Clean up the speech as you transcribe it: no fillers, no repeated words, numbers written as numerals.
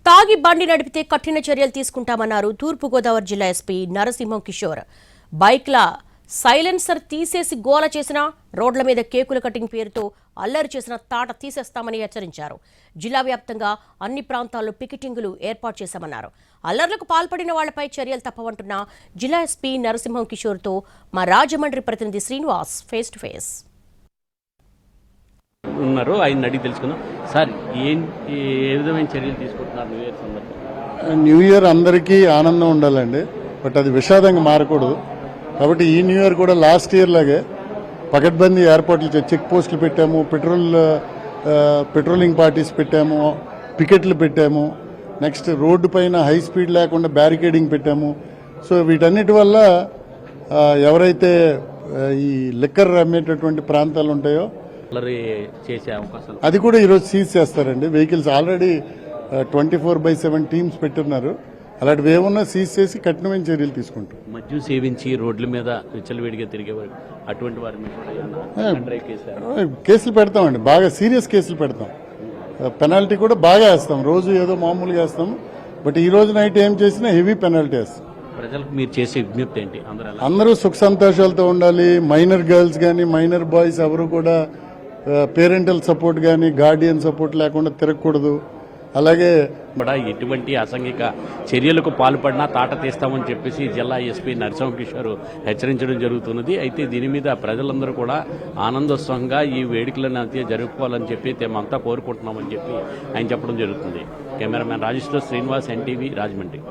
తాగి బండి నడిపితే కఠిన చర్యలు తీసుకుంటామన్నారు తూర్పుగోదావరి జిల్లా ఎస్పీ నరసింహం కిషోర్. బైక్ల సైలెన్సర్ తీసేసి గోల చేసిన, రోడ్ల మీద కేకుల కటింగ్ పేరుతో అల్లరి చేసిన తాట తీసేస్తామని హెచ్చరించారు. జిల్లా వ్యాప్తంగా అన్ని ప్రాంతాల్లో పికెటింగులు ఏర్పాటు చేశామన్నారు. అల్లర్లకు పాల్పడిన వాళ్లపై చర్యలు తప్పవంటున్న జిల్లా ఎస్పీ నరసింహం కిషోర్తో మా రాజమండ్రి ప్రతినిధి శ్రీనివాస్ ఫేస్ టు ఫేస్. ఉన్నారు, ఆయన అడిగి తెలుసుకుందాం. సార్, ఏ విధమైన చర్యలు తీసుకుంటున్నారు న్యూ ఇయర్ సందర్భంగా? న్యూ ఇయర్ అందరికీ ఆనందం ఉండాలండి, బట్ అది విషాదంగా మారకూడదు. కాబట్టి ఈ న్యూ ఇయర్ కూడా లాస్ట్ ఇయర్ లాగే పకడ్బందీ ఏర్పాట్లు చెక్ పోస్టులు పెట్టాము, పెట్రోలింగ్ పార్టీస్ పెట్టాము, పికెట్లు పెట్టాము, నెక్స్ట్ రోడ్డు పైన హై స్పీడ్ లేకుండా బ్యారికేడింగ్ పెట్టాము. సో వీటన్నిటి వల్ల ఎవరైతే ఈ లిక్కర్ అమ్మేటటువంటి ప్రాంతాలు ఉంటాయో చేసే అవకాశాలు అది కూడా ఈరోజు సీజ్ చేస్తారండి. వెహికల్స్ ఆల్రెడీ 24/7 టీమ్స్ పెట్టున్నారు. అలాంటివి ఏమన్నా సీజ్ చేసి కఠినమైన చర్యలు తీసుకుంటాం. మద్యం సేవించి రోడ్ల మీద విచ్చలవిడిగా తిరిగేవారు, అటువంటి వారి మీద కేసులు పెడతామండి, బాగా సీరియస్ కేసులు పెడతాం. పెనాల్టీ కూడా బాగా వేస్తాం, రోజు ఏదో మామూలుగా వేస్తాం, బట్ ఈ రోజు నైట్ ఏం చేసినా హెవీ పెనాల్టీ వేస్తాం. ప్రజలకు మీరు చేసే విజ్ఞప్తి ఏంటి? అందరూ సుఖ సంతోషాలతో ఉండాలి. మైనర్ గర్ల్స్ కానీ మైనర్ బాయ్స్ ఎవరు కూడా పేరెంటల్ సపోర్ట్ కానీ గార్డియన్ సపోర్ట్ లేకుండా తిరగకూడదు. అలాగే కూడా ఎటువంటి అసాంఘిక చర్యలకు పాల్పడినా తాట తీస్తామని చెప్పేసి జిల్లా ఎస్పీ నరసింహ కిషోర్ హెచ్చరించడం జరుగుతున్నది. అయితే దీని మీద ప్రజలందరూ కూడా ఆనందోత్సవంగా ఈ వేడుకలను అంతే జరుపుకోవాలని చెప్పి మేమంతా కోరుకుంటున్నామని చెప్పి ఆయన చెప్పడం జరుగుతుంది. కెమెరామ్యాన్ రాజేష్తో శ్రీనివాస్, ఎన్టీవీ, రాజమండ్రి.